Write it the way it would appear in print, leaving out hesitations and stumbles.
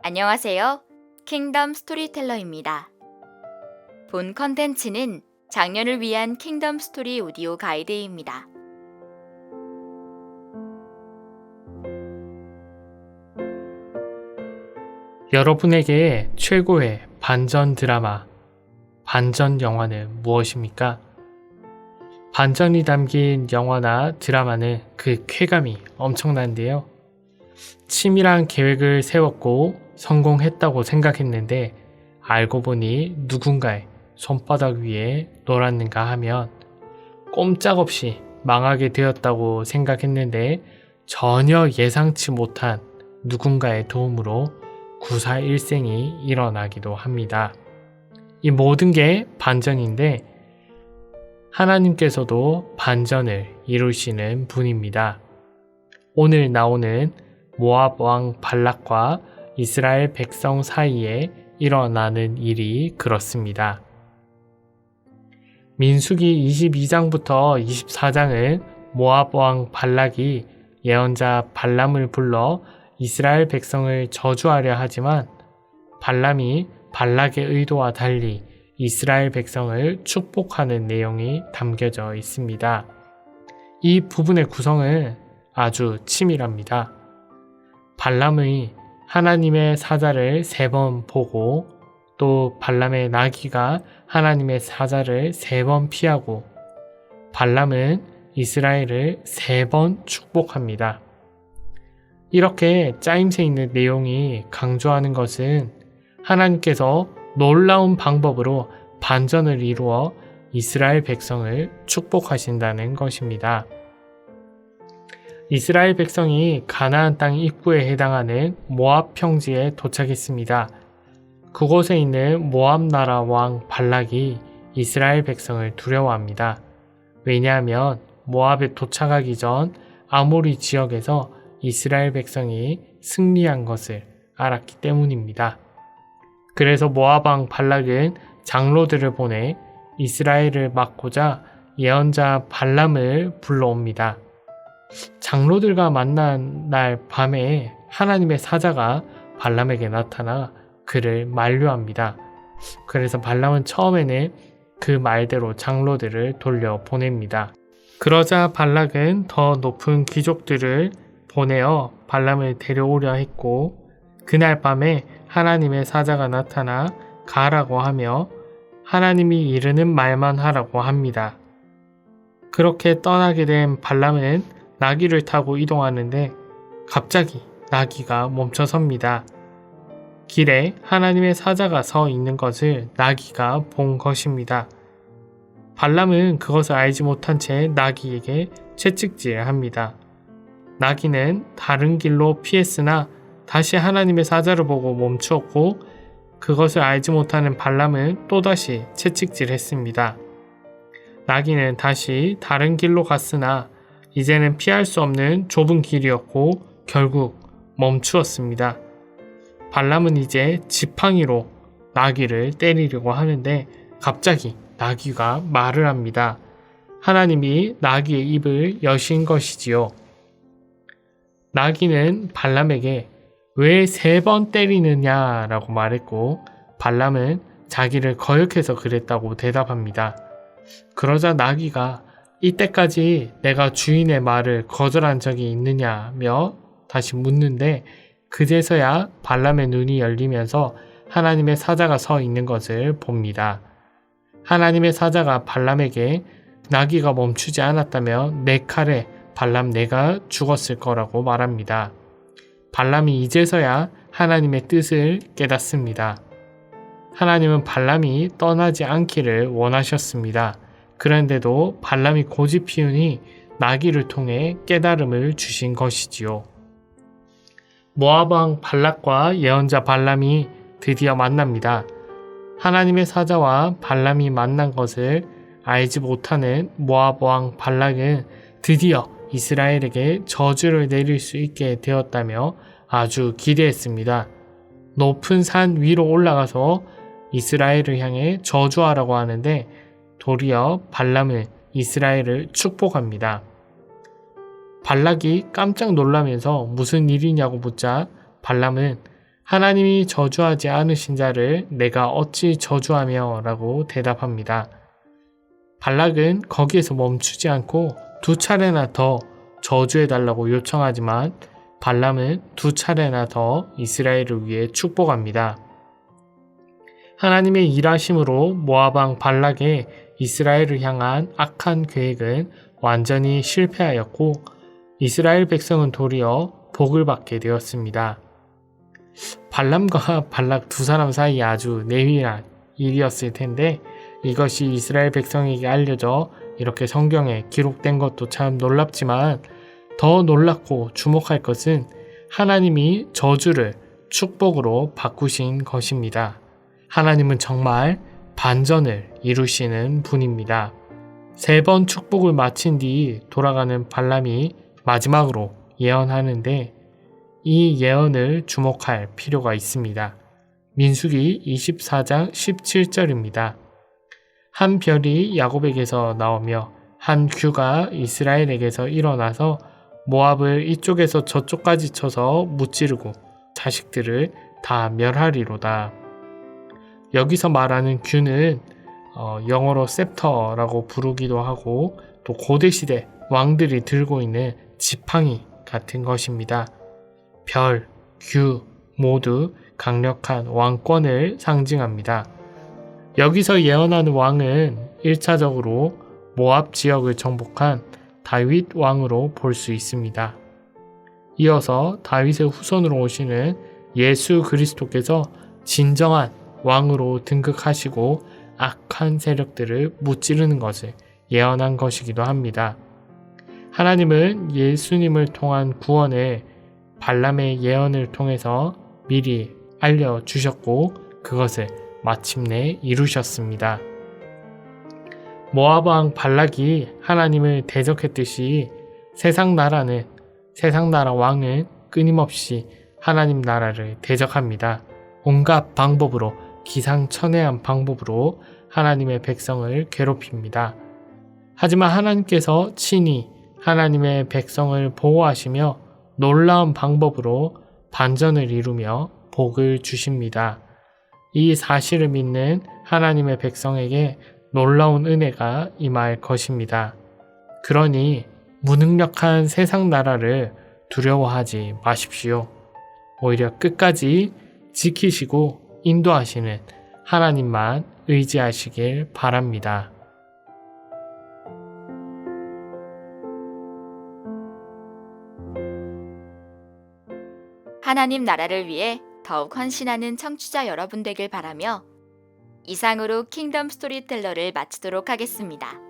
안녕하세요. 킹덤 스토리텔러입니다. 본 컨텐츠는 장년을 위한 킹덤 스토리 오디오 가이드입니다. 여러분에게 최고의 반전 드라마, 반전 영화는 무엇입니까? 반전이 담긴 영화나 드라마는 그 쾌감이 엄청난데요. 치밀한 계획을 세웠고 성공했다고 생각했는데 알고 보니 누군가의 손바닥 위에 놀았는가 하면 꼼짝없이 망하게 되었다고 생각했는데 전혀 예상치 못한 누군가의 도움으로 구사일생이 일어나기도 합니다. 이 모든 게 반전인데 하나님께서도 반전을 이루시는 분입니다. 오늘 나오는 모압 왕 발락과 이스라엘 백성 사이에 일어나는 일이 그렇습니다. 민수기 22장부터 24장은 모압 왕 발락이 예언자 발람을 불러 이스라엘 백성을 저주하려 하지만 발람이 발락의 의도와 달리 이스라엘 백성을 축복하는 내용이 담겨져 있습니다. 이 부분의 구성은 아주 치밀합니다. 발람이 하나님의 사자를 3번 보고 또 발람의 나귀가 하나님의 사자를 3번 피하고 발람은 이스라엘을 3번 축복합니다. 이렇게 짜임새 있는 내용이 강조하는 것은 하나님께서 놀라운 방법으로 반전을 이루어 이스라엘 백성을 축복하신다는 것입니다. 이스라엘 백성이 가나안 땅 입구에 해당하는 모압 평지에 도착했습니다. 그곳에 있는 모압 나라 왕 발락이 이스라엘 백성을 두려워합니다. 왜냐하면 모압에 도착하기 전 아모리 지역에서 이스라엘 백성이 승리한 것을 알았기 때문입니다. 그래서 모압 왕 발락은 장로들을 보내 이스라엘을 막고자 예언자 발람을 불러옵니다. 장로들과 만난 날 밤에 하나님의 사자가 발람에게 나타나 그를 만류합니다. 그래서 발람은 처음에는 그 말대로 장로들을 돌려보냅니다. 그러자 발락은 더 높은 귀족들을 보내어 발람을 데려오려 했고 그날 밤에 하나님의 사자가 나타나 가라고 하며 하나님이 이르는 말만 하라고 합니다. 그렇게 떠나게 된 발람은 나귀를 타고 이동하는데 갑자기 나귀가 멈춰섭니다. 길에 하나님의 사자가 서 있는 것을 나귀가 본 것입니다. 발람은 그것을 알지 못한 채 나귀에게 채찍질합니다. 나귀는 다른 길로 피했으나 다시 하나님의 사자를 보고 멈추었고 그것을 알지 못하는 발람은 또다시 채찍질했습니다. 나귀는 다시 다른 길로 갔으나 이제는 피할 수 없는 좁은 길이었고 결국 멈추었습니다. 발람은 이제 지팡이로 나귀를 때리려고 하는데 갑자기 나귀가 말을 합니다. 하나님이 나귀의 입을 여신 것이지요. 나귀는 발람에게 왜 3번 때리느냐라고 말했고 발람은 자기를 거역해서 그랬다고 대답합니다. 그러자 나귀가 이때까지 내가 주인의 말을 거절한 적이 있느냐며 다시 묻는데 그제서야 발람의 눈이 열리면서 하나님의 사자가 서 있는 것을 봅니다. 하나님의 사자가 발람에게 나귀가 멈추지 않았다면 내 칼에 발람 내가 죽었을 거라고 말합니다. 발람이 이제서야 하나님의 뜻을 깨닫습니다. 하나님은 발람이 떠나지 않기를 원하셨습니다. 그런데도 발람이 고집 피우니 나귀를 통해 깨달음을 주신 것이지요. 모압 왕 발락과 예언자 발람이 드디어 만납니다. 하나님의 사자와 발람이 만난 것을 알지 못하는 모압 왕 발락은 드디어 이스라엘에게 저주를 내릴 수 있게 되었다며 아주 기대했습니다. 높은 산 위로 올라가서 이스라엘을 향해 저주하라고 하는데 도리어 발람은 이스라엘을 축복합니다. 발락이 깜짝 놀라면서 무슨 일이냐고 묻자 발람은 하나님이 저주하지 않으신 자를 내가 어찌 저주하며 라고 대답합니다. 발락은 거기에서 멈추지 않고 2차례나 더 저주해달라고 요청하지만 발람은 2차례나 더 이스라엘을 위해 축복합니다. 하나님의 일하심으로 모압왕 발락의 이스라엘을 향한 악한 계획은 완전히 실패하였고 이스라엘 백성은 도리어 복을 받게 되었습니다. 발람과 발락 두 사람 사이에 아주 내밀한 일이었을 텐데 이것이 이스라엘 백성에게 알려져 이렇게 성경에 기록된 것도 참 놀랍지만 더 놀랍고 주목할 것은 하나님이 저주를 축복으로 바꾸신 것입니다. 하나님은 정말 반전을 이루시는 분입니다. 3번 축복을 마친 뒤 돌아가는 발람이 마지막으로 예언하는데 이 예언을 주목할 필요가 있습니다. 민수기 24장 17절입니다. 한 별이 야곱에게서 나오며 한 규가 이스라엘에게서 일어나서 모압을 이쪽에서 저쪽까지 쳐서 무찌르고 자식들을 다 멸하리로다. 여기서 말하는 규는 영어로 셉터라고 부르기도 하고 또 고대시대 왕들이 들고 있는 지팡이 같은 것입니다. 별, 규 모두 강력한 왕권을 상징합니다. 여기서 예언하는 왕은 1차적으로 모압 지역을 정복한 다윗 왕으로 볼 수 있습니다. 이어서 다윗의 후손으로 오시는 예수 그리스도께서 진정한 왕으로 등극하시고 악한 세력들을 무찌르는 것을 예언한 것이기도 합니다. 하나님은 예수님을 통한 구원을 발람의 예언을 통해서 미리 알려주셨고 그것을 마침내 이루셨습니다. 모압 왕 발락이 하나님을 대적했듯이 세상 나라 왕은 끊임없이 하나님 나라를 대적합니다. 온갖 방법으로 기상천외한 방법으로 하나님의 백성을 괴롭힙니다. 하지만 하나님께서 친히 하나님의 백성을 보호하시며 놀라운 방법으로 반전을 이루며 복을 주십니다. 이 사실을 믿는 하나님의 백성에게 놀라운 은혜가 임할 것입니다. 그러니 무능력한 세상 나라를 두려워하지 마십시오. 오히려 끝까지 지키시고 인도하시는 하나님만 의지하시길 바랍니다. 하나님 나라를 위해 더욱 헌신하는 청취자 여러분 되길 바라며 이상으로 킹덤 스토리텔러를 마치도록 하겠습니다.